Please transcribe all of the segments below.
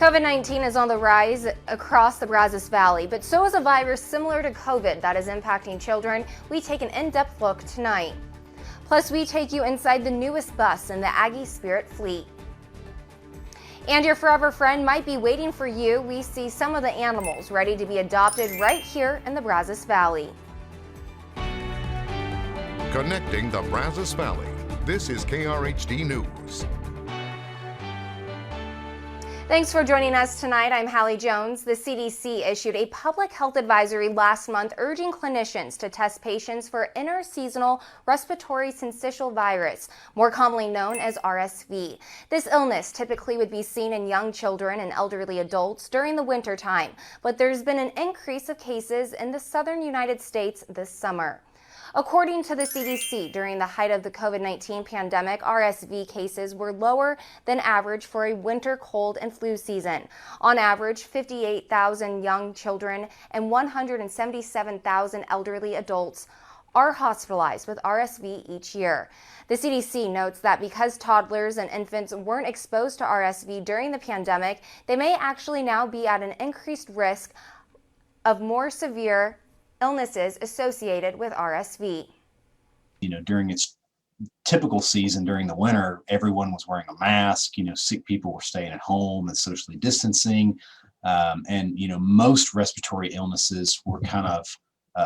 COVID-19 is on the rise across the Brazos Valley, but so is a virus similar to COVID that is impacting children. We take an in-depth look tonight. Plus, we take you inside the newest bus in the Aggie Spirit fleet. And your forever friend might be waiting for you. We see some of the animals ready to be adopted right here in the Brazos Valley. Connecting the Brazos Valley. This is KRHD News. Thanks for joining us tonight. I'm Hallie Jones. The CDC issued a public health advisory last month urging clinicians to test patients for interseasonal respiratory syncytial virus, more commonly known as RSV. This illness typically would be seen in young children and elderly adults during the winter time, but there's been an increase of cases in the southern United States this summer. According to the CDC, during the height of the COVID-19 pandemic, RSV cases were lower than average for a winter cold and flu season. On average, 58,000 young children and 177,000 elderly adults are hospitalized with RSV each year. The CDC notes that because toddlers and infants weren't exposed to RSV during the pandemic, they may actually now be at an increased risk of more severe illnesses associated with RSV. During its typical season during the winter, everyone was wearing a mask. Sick people were staying at home and socially distancing. And most respiratory illnesses were kind of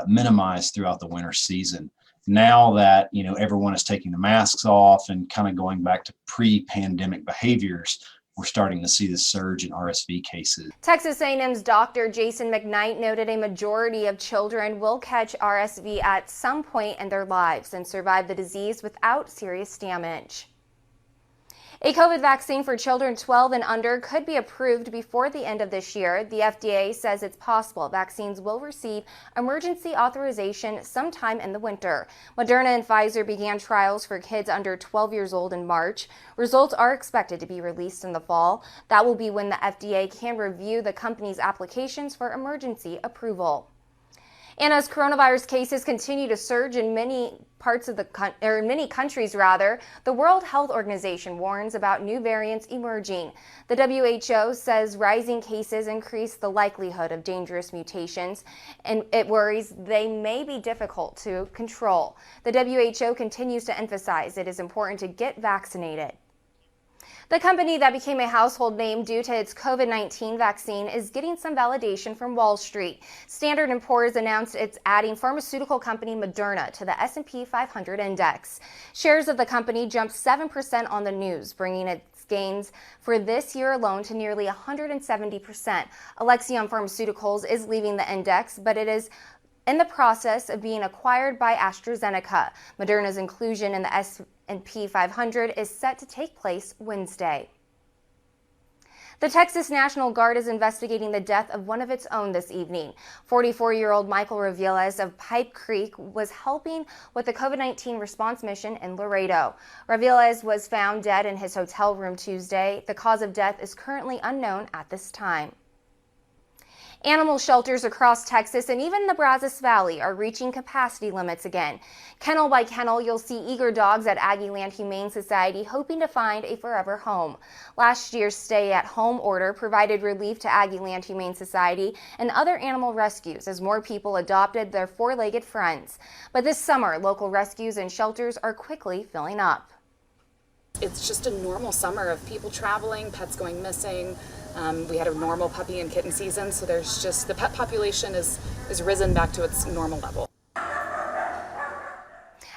minimized throughout the winter season. Now that, everyone is taking the masks off and kind of going back to pre-pandemic behaviors, we're starting to see this surge in RSV cases. Texas A&M's Dr. Jason McKnight noted a majority of children will catch RSV at some point in their lives and survive the disease without serious damage. A COVID vaccine for children 12 and under could be approved before the end of this year. The FDA says it's possible vaccines will receive emergency authorization sometime in the winter. Moderna and Pfizer began trials for kids under 12 years old in March. Results are expected to be released in the fall. That will be when the FDA can review the company's applications for emergency approval. And as coronavirus cases continue to surge in many countries, the World Health Organization warns about new variants emerging. The WHO says rising cases increase the likelihood of dangerous mutations, and it worries they may be difficult to control. The WHO continues to emphasize it is important to get vaccinated. The company that became a household name due to its COVID-19 vaccine is getting some validation from Wall Street. Standard & Poor's announced it's adding pharmaceutical company Moderna to the S&P 500 index. Shares of the company jumped 7% on the news, bringing its gains for this year alone to nearly 170%. Alexion Pharmaceuticals is leaving the index, but it is in the process of being acquired by AstraZeneca. Moderna's inclusion in the S&P 500 is set to take place Wednesday. The Texas National Guard is investigating the death of one of its own this evening. 44-year-old Michael Raviles of Pipe Creek was helping with the COVID-19 response mission in Laredo. Raviles was found dead in his hotel room Tuesday. The cause of death is currently unknown at this time. Animal shelters across Texas and even the Brazos Valley are reaching capacity limits again. Kennel by kennel, you'll see eager dogs at Aggieland Humane Society hoping to find a forever home. Last year's stay-at-home order provided relief to Aggieland Humane Society and other animal rescues as more people adopted their four-legged friends. But this summer, local rescues and shelters are quickly filling up. It's just a normal summer of people traveling, pets going missing. We had a normal puppy and kitten season, so there's just the pet population is risen back to its normal level.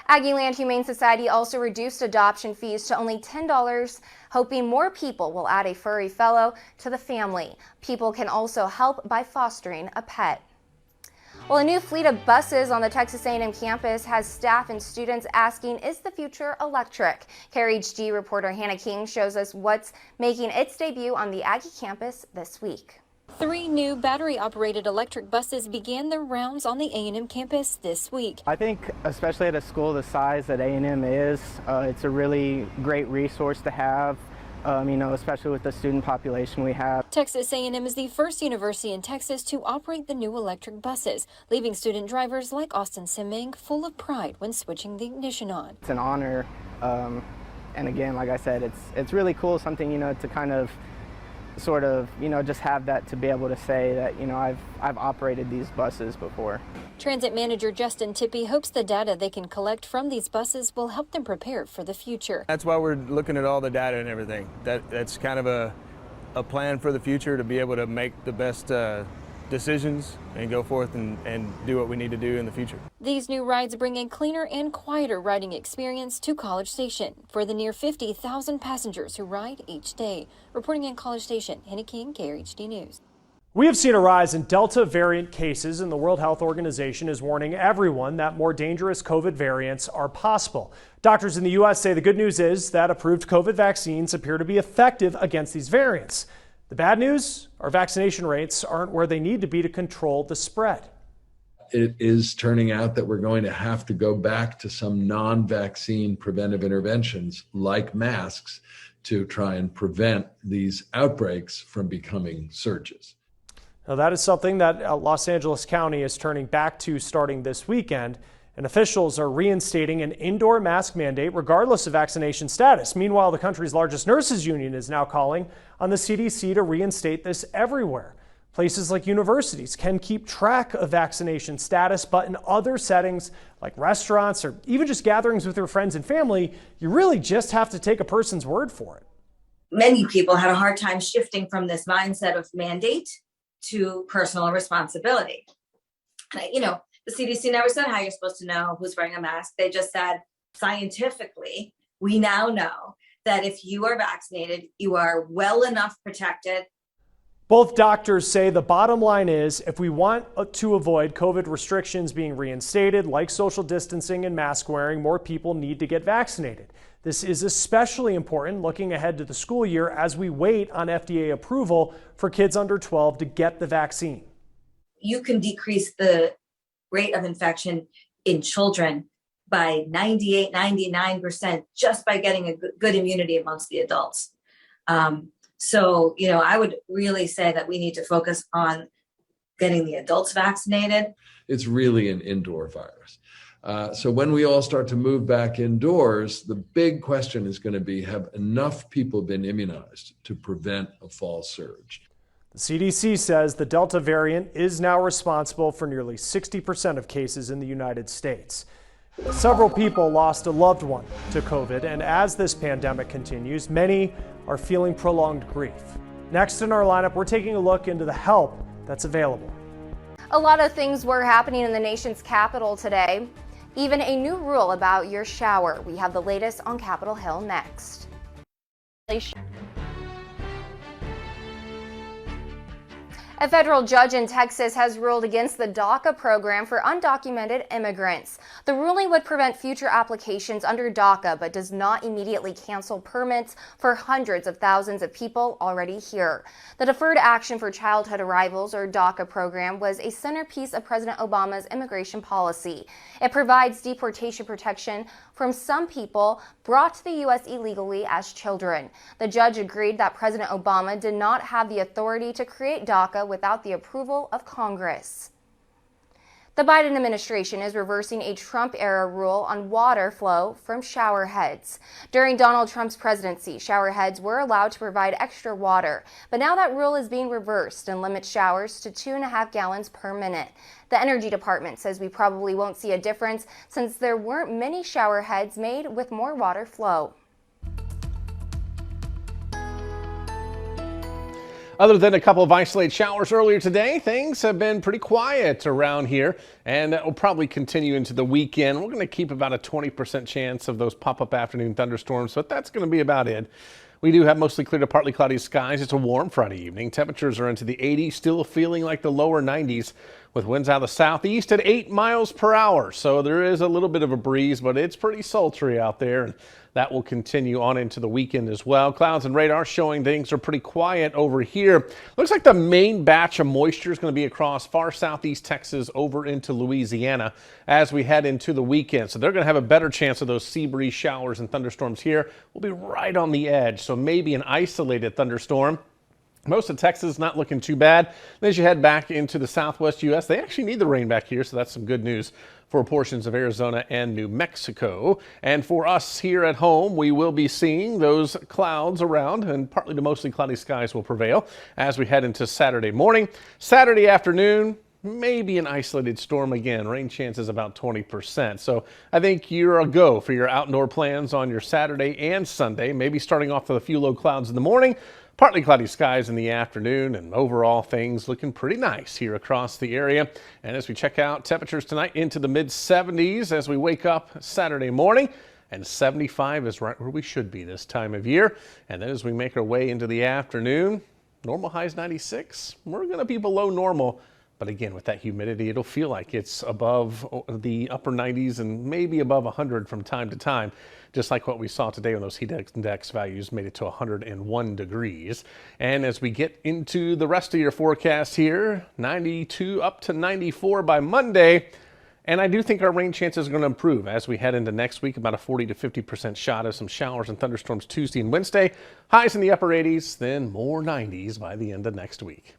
Aggieland Humane Society also reduced adoption fees to only $10, hoping more people will add a furry fellow to the family. People can also help by fostering a pet. Well, a new fleet of buses on the Texas A&M campus has staff and students asking, is the future electric? KRHD reporter Hannah King shows us what's making its debut on the Aggie campus this week. 3 new battery-operated electric buses began their rounds on the A&M campus this week. I think, especially at a school the size that A&M is, it's a really great resource to have. Especially with the student population we have. Texas A&M is the first university in Texas to operate the new electric buses, leaving student drivers like Austin Simming full of pride when switching the ignition on. It's an honor, and again, like I said, it's really cool, something, to kind of sort of, just have that to be able to say that, I've operated these buses before. Transit manager Justin Tippy hopes the data they can collect from these buses will help them prepare for the future. That's why we're looking at all the data and everything. That's kind of a plan for the future, to be able to make the best decisions and go forth and do what we need to do in the future. These new rides bring a cleaner and quieter riding experience to College Station for the near 50,000 passengers who ride each day. Reporting in College Station, Hannah King, KRHD News. We have seen a rise in Delta variant cases, and the World Health Organization is warning everyone that more dangerous COVID variants are possible. Doctors in the U.S. say the good news is that approved COVID vaccines appear to be effective against these variants. The bad news, our vaccination rates aren't where they need to be to control the spread. It is turning out that we're going to have to go back to some non-vaccine preventive interventions like masks to try and prevent these outbreaks from becoming surges. Now, that is something that Los Angeles County is turning back to starting this weekend, and officials are reinstating an indoor mask mandate regardless of vaccination status. Meanwhile, the country's largest nurses union is now calling on the CDC to reinstate this everywhere. Places like universities can keep track of vaccination status, but in other settings like restaurants or even just gatherings with your friends and family, you really just have to take a person's word for it. Many people had a hard time shifting from this mindset of mandate to personal responsibility. The CDC never said how you're supposed to know who's wearing a mask. They just said, scientifically, we now know that if you are vaccinated, you are well enough protected. Both doctors say the bottom line is, if we want to avoid COVID restrictions being reinstated, like social distancing and mask wearing, more people need to get vaccinated. This is especially important looking ahead to the school year as we wait on FDA approval for kids under 12 to get the vaccine. You can decrease the rate of infection in children by 98, 99% just by getting a good immunity amongst the adults. So, I would really say that we need to focus on getting the adults vaccinated. It's really an indoor virus. So when we all start to move back indoors, the big question is going to be, have enough people been immunized to prevent a fall surge? The CDC says the Delta variant is now responsible for nearly 60% of cases in the United States. Several people lost a loved one to COVID, and as this pandemic continues, many are feeling prolonged grief. Next in our lineup, we're taking a look into the help that's available. A lot of things were happening in the nation's capital today. Even a new rule about your shower. We have the latest on Capitol Hill next. A federal judge in Texas has ruled against the DACA program for undocumented immigrants. The ruling would prevent future applications under DACA, but does not immediately cancel permits for hundreds of thousands of people already here. The Deferred Action for Childhood Arrivals, or DACA program, was a centerpiece of President Obama's immigration policy. It provides deportation protection from some people brought to the U.S. illegally as children. The judge agreed that President Obama did not have the authority to create DACA without the approval of Congress. The Biden administration is reversing a Trump-era rule on water flow from shower heads. During Donald Trump's presidency, shower heads were allowed to provide extra water, but now that rule is being reversed and limits showers to 2.5 gallons per minute. The Energy Department says we probably won't see a difference since there weren't many shower heads made with more water flow. Other than a couple of isolated showers earlier today, things have been pretty quiet around here, and that will probably continue into the weekend. We're going to keep about a 20% chance of those pop-up afternoon thunderstorms, but that's going to be about it. We do have mostly clear to partly cloudy skies. It's a warm Friday evening. Temperatures are into the 80s, still feeling like the lower 90s, with winds out of the southeast at 8 miles per hour. So there is a little bit of a breeze, but it's pretty sultry out there, and that will continue on into the weekend as well. Clouds and radar showing things are pretty quiet over here. Looks like the main batch of moisture is going to be across far southeast Texas over into Louisiana as we head into the weekend. So they're going to have a better chance of those sea breeze showers and thunderstorms here. We'll be right on the edge, so maybe an isolated thunderstorm Most of Texas not looking too bad. And as you head back into the southwest U.S., they actually need the rain back here, so that's some good news for portions of Arizona and New Mexico. And for us here at home, we will be seeing those clouds around, and partly to mostly cloudy skies will prevail as we head into Saturday morning. Saturday afternoon, maybe an isolated storm again. Rain chances about 20%. So I think you're a go for your outdoor plans on your Saturday and Sunday, maybe starting off with a few low clouds in the morning. Partly cloudy skies in the afternoon, and overall things looking pretty nice here across the area. And as we check out temperatures tonight into the mid 70s as we wake up Saturday morning, and 75 is right where we should be this time of year. And then as we make our way into the afternoon, normal highs 96. We're going to be below normal. But again, with that humidity, it'll feel like it's above the upper 90s and maybe above 100 from time to time, just like what we saw today when those heat index values made it to 101 degrees. And as we get into the rest of your forecast here, 92 up to 94 by Monday. And I do think our rain chances are going to improve as we head into next week, about a 40 to 50% shot of some showers and thunderstorms Tuesday and Wednesday. Highs in the upper 80s, then more 90s by the end of next week.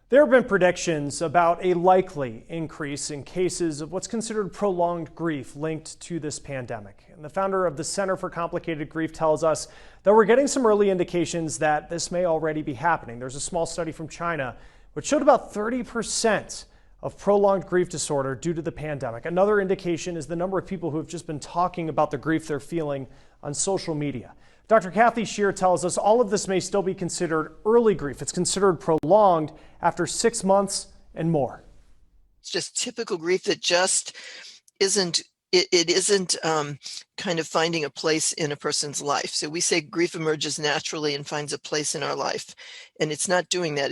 There have been predictions about a likely increase in cases of what's considered prolonged grief linked to this pandemic. And the founder of the Center for Complicated Grief tells us that we're getting some early indications that this may already be happening. There's a small study from China which showed about 30% of prolonged grief disorder due to the pandemic. Another indication is the number of people who have just been talking about the grief they're feeling on social media. Dr. Kathy Shear tells us all of this may still be considered early grief. It's considered prolonged after 6 months and more. It's just typical grief that just isn't, it isn't kind of finding a place in a person's life. So we say grief emerges naturally and finds a place in our life, and it's not doing that.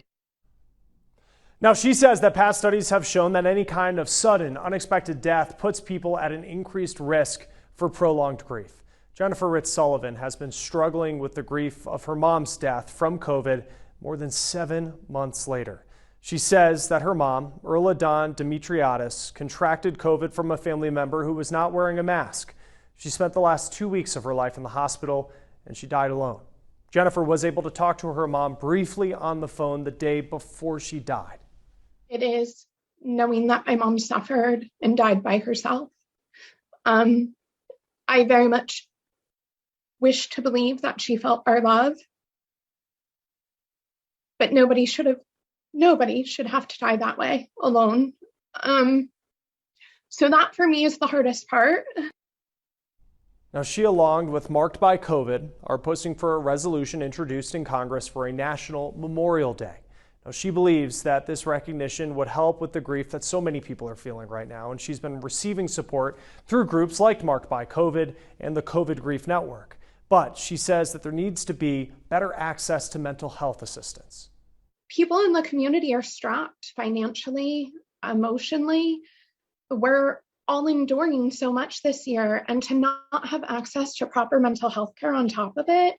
Now, she says that past studies have shown that any kind of sudden, unexpected death puts people at an increased risk for prolonged grief. Jennifer Ritz-Sullivan has been struggling with the grief of her mom's death from COVID more than 7 months later. She says that her mom, Erla Dawn Demetriadis, contracted COVID from a family member who was not wearing a mask. She spent the last 2 weeks of her life in the hospital, and she died alone. Jennifer was able to talk to her mom briefly on the phone the day before she died. It is knowing that my mom suffered and died by herself. I very much wish to believe that she felt our love, but nobody should have to die that way alone. So that for me is the hardest part. Now, she, along with Marked by COVID, are pushing for a resolution introduced in Congress for a National Memorial Day. Now, she believes that this recognition would help with the grief that so many people are feeling right now, and she's been receiving support through groups like Marked by COVID and the COVID Grief Network. But she says that there needs to be better access to mental health assistance. People in the community are strapped financially, emotionally. We're all enduring so much this year, and to not have access to proper mental health care on top of it.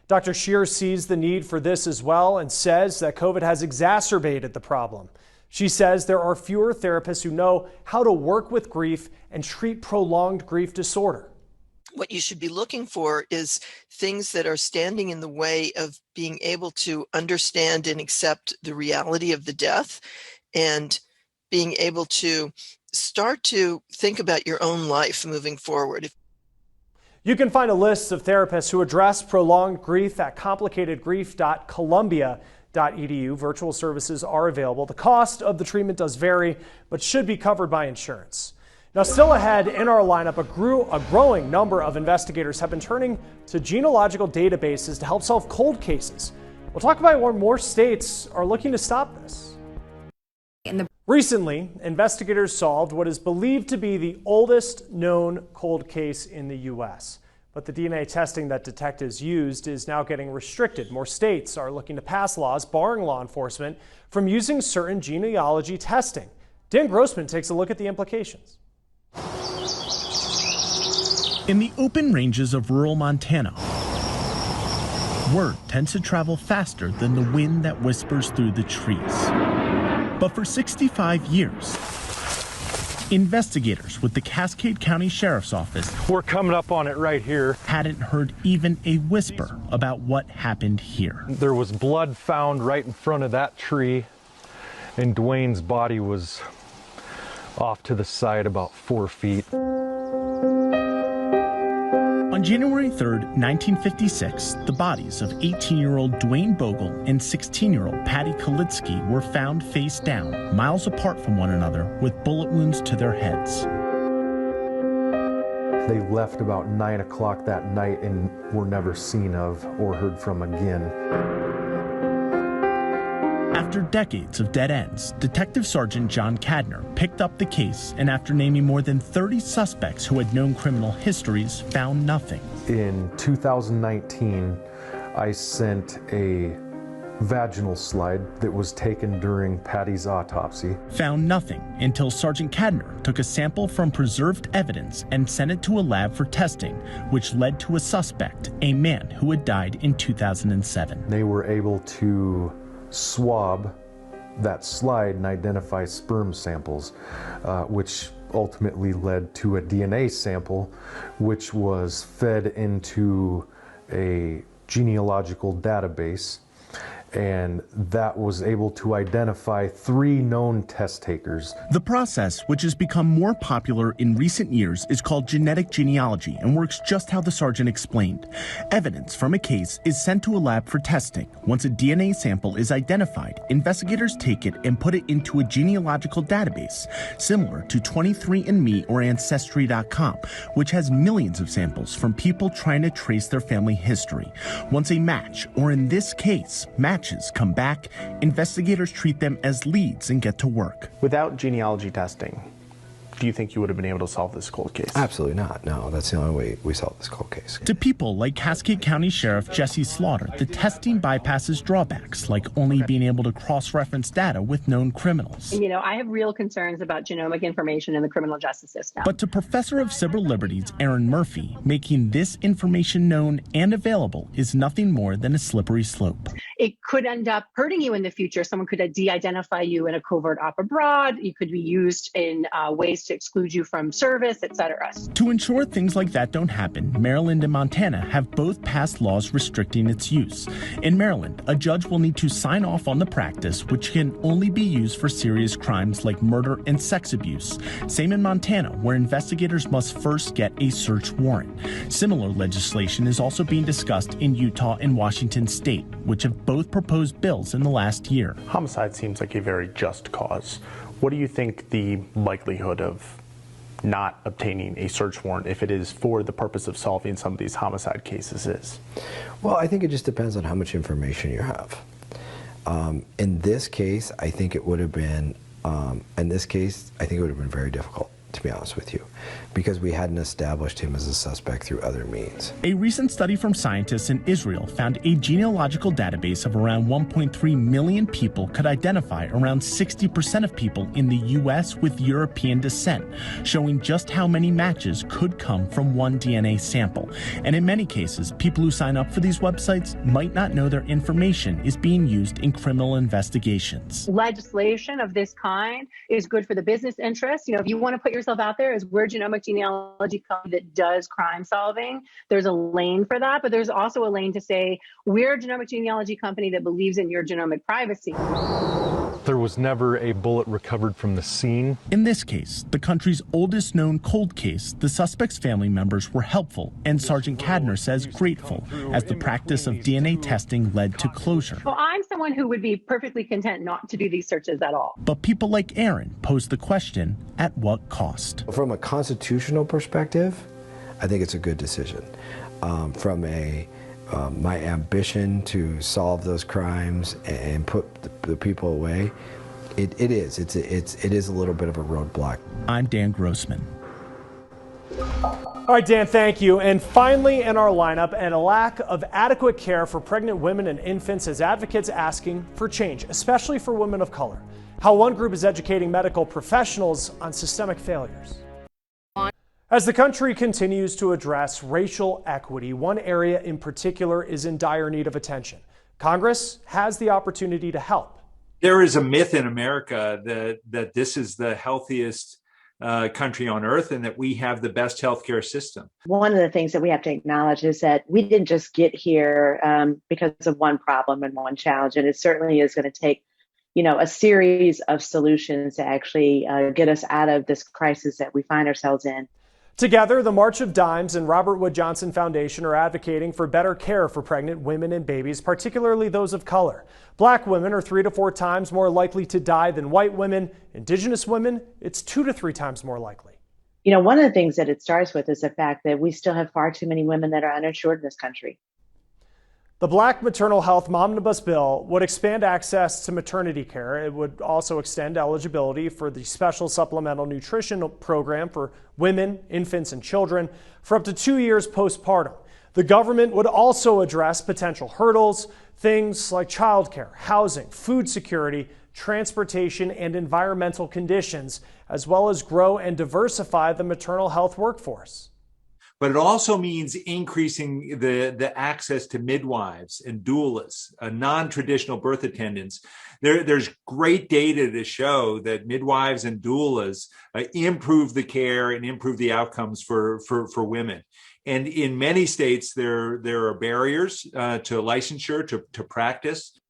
Dr. Shear sees the need for this as well and says that COVID has exacerbated the problem. She says there are fewer therapists who know how to work with grief and treat prolonged grief disorder. What you should be looking for is things that are standing in the way of being able to understand and accept the reality of the death, and being able to start to think about your own life moving forward. You can find a list of therapists who address prolonged grief at complicatedgrief.columbia.edu. Virtual services are available. The cost of the treatment does vary, but should be covered by insurance. Now, still ahead in our lineup, a growing number of investigators have been turning to genealogical databases to help solve cold cases. We'll talk about where more states are looking to stop this. Recently, investigators solved what is believed to be the oldest known cold case in the U.S. But the DNA testing that detectives used is now getting restricted. More states are looking to pass laws barring law enforcement from using certain genealogy testing. Dan Grossman takes a look at the implications. In the open ranges of rural Montana, word tends to travel faster than the wind that whispers through the trees. But for 65 years, Investigators with the Cascade County Sheriff's Office, we're coming up on it right here, hadn't heard even a whisper about what happened here. There was blood found right in front of that tree, and Dwayne's body was off to the side about 4 feet. On January 3rd, 1956, the bodies of 18-year-old Dwayne Bogle and 16-year-old Patty Kalitsky were found face down, miles apart from one another, with bullet wounds to their heads. They left about 9 o'clock that night and were never seen of or heard from again. After decades of dead ends, Detective Sergeant John Kadner picked up the case and, after naming more than 30 suspects who had known criminal histories, found nothing. In 2019, I sent a vaginal slide that was taken during Patty's autopsy. Found nothing until Sergeant Kadner took a sample from preserved evidence and sent it to a lab for testing, which led to a suspect, a man who had died in 2007. They were able to swab that slide and identify sperm samples, which ultimately led to a DNA sample, which was fed into a genealogical database, and that was able to identify 3 known test takers. The process, which has become more popular in recent years, is called genetic genealogy and works just how the sergeant explained. Evidence from a case is sent to a lab for testing. Once a DNA sample is identified, investigators take it and put it into a genealogical database, similar to 23andMe or Ancestry.com, which has millions of samples from people trying to trace their family history. Once a match, or in this case, matches come back, investigators treat them as leads and get to work. Without genealogy testing, do you think you would have been able to solve this cold case? Absolutely not. No, that's the only way we solve this cold case. To people like Cascade County Sheriff Jesse Slaughter, the testing bypasses drawbacks like only being able to cross-reference data with known criminals. You know, I have real concerns about genomic information in the criminal justice system. But to Professor of Civil Liberties Aaron Murphy, making this information known and available is nothing more than a slippery slope. It could end up hurting you in the future. Someone could de-identify you in a covert op abroad. You could be used in ways to exclude you from service, etc. To ensure things like that don't happen, Maryland and Montana have both passed laws restricting its use. In Maryland, a judge will need to sign off on the practice, which can only be used for serious crimes like murder and sex abuse. Same in Montana, where investigators must first get a search warrant. Similar legislation is also being discussed in Utah and Washington state, which have both proposed bills in the last year. Homicide seems like a very just cause. What do you think the likelihood of not obtaining a search warrant, if it is for the purpose of solving some of these homicide cases, is? Well, I think it just depends on how much information you have. In this case, I think it would have been, very difficult, to be honest with you, because we hadn't established him as a suspect through other means. A recent study from scientists in Israel found a genealogical database of around 1.3 million people could identify around 60% of people in the U.S. with European descent, showing just how many matches could come from one DNA sample. And in many cases, people who sign up for these websites might not know their information is being used in criminal investigations. Legislation of this kind is good for the business interests. You know, if you want to put yourself out there as we're a genomic genealogy company that does crime solving, there's a lane for that, but there's also a lane to say we're a genomic genealogy company that believes in your genomic privacy. There was never a bullet recovered from the scene. In this case, the country's oldest known cold case, the suspect's family members were helpful, and Sergeant Kadner says grateful, as the practice of DNA testing led to closure. Well, I'm someone who would be perfectly content not to do these searches at all. But people like Aaron pose the question, at what cost? From a constitutional perspective, I think it's a good decision. From my ambition to solve those crimes and put the people away, it is a little bit of a roadblock. I'm Dan Grossman. All right, Dan, thank you. And finally in our lineup, and a lack of adequate care for pregnant women and infants as advocates asking for change, especially for women of color. How one group is educating medical professionals on systemic failures. As the country continues to address racial equity, one area in particular is in dire need of attention. Congress has the opportunity to help. There is a myth in America that this is the healthiest country on earth, and that we have the best healthcare system. One of the things that we have to acknowledge is that we didn't just get here because of one problem and one challenge, and it certainly is going to take, a series of solutions to actually get us out of this crisis that we find ourselves in. Together, the March of Dimes and Robert Wood Johnson Foundation are advocating for better care for pregnant women and babies, particularly those of color. Black women are 3 to 4 times more likely to die than white women. Indigenous women, it's 2 to 3 times more likely. One of the things that it starts with is the fact that we still have far too many women that are uninsured in this country. The Black Maternal Health Omnibus Bill would expand access to maternity care. It would also extend eligibility for the Special Supplemental Nutrition Program for women, infants, and children for up to 2 years postpartum. The government would also address potential hurdles, things like childcare, housing, food security, transportation, and environmental conditions, as well as grow and diversify the maternal health workforce. But it also means increasing the access to midwives and doulas, non-traditional birth attendants. There's great data to show that midwives and doulas improve the care and improve the outcomes for women. And in many states, there are barriers to licensure, to practice.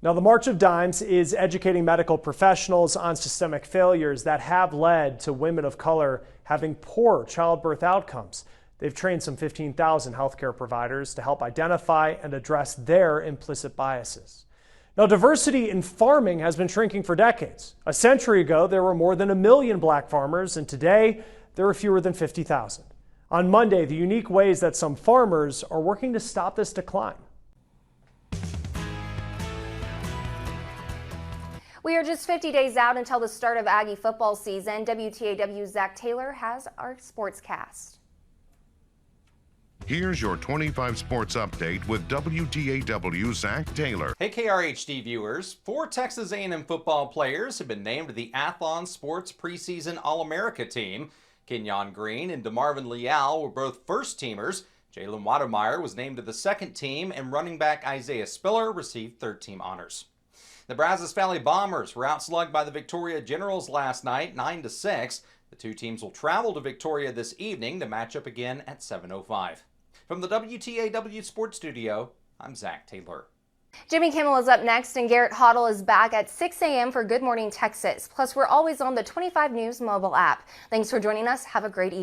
Now, the March of Dimes is educating medical professionals on systemic failures that have led to women of color having poor childbirth outcomes. They've trained some 15,000 healthcare providers to help identify and address their implicit biases. Now, diversity in farming has been shrinking for decades. A century ago, there were more than 1 million black farmers, and today there are fewer than 50,000. On Monday, the unique ways that some farmers are working to stop this decline. We are just 50 days out until the start of Aggie football season. WTAW's Zach Taylor has our sportscast. Here's your 25 sports update with WTAW's Zach Taylor. Hey KRHD viewers, 4 Texas A&M football players have been named to the Athlon Sports Preseason All-America team. Kenyon Green and DeMarvin Leal were both first-teamers. Jalen Wademeyer was named to the second team, and running back Isaiah Spiller received third-team honors. The Brazos Valley Bombers were outslugged by the Victoria Generals last night, 9-6. The 2 teams will travel to Victoria this evening to match up again at 7:05. From the WTAW Sports Studio, I'm Zach Taylor. Jimmy Kimmel is up next, and Garrett Hoddle is back at 6 a.m. for Good Morning Texas. Plus, we're always on the 25 News mobile app. Thanks for joining us. Have a great evening.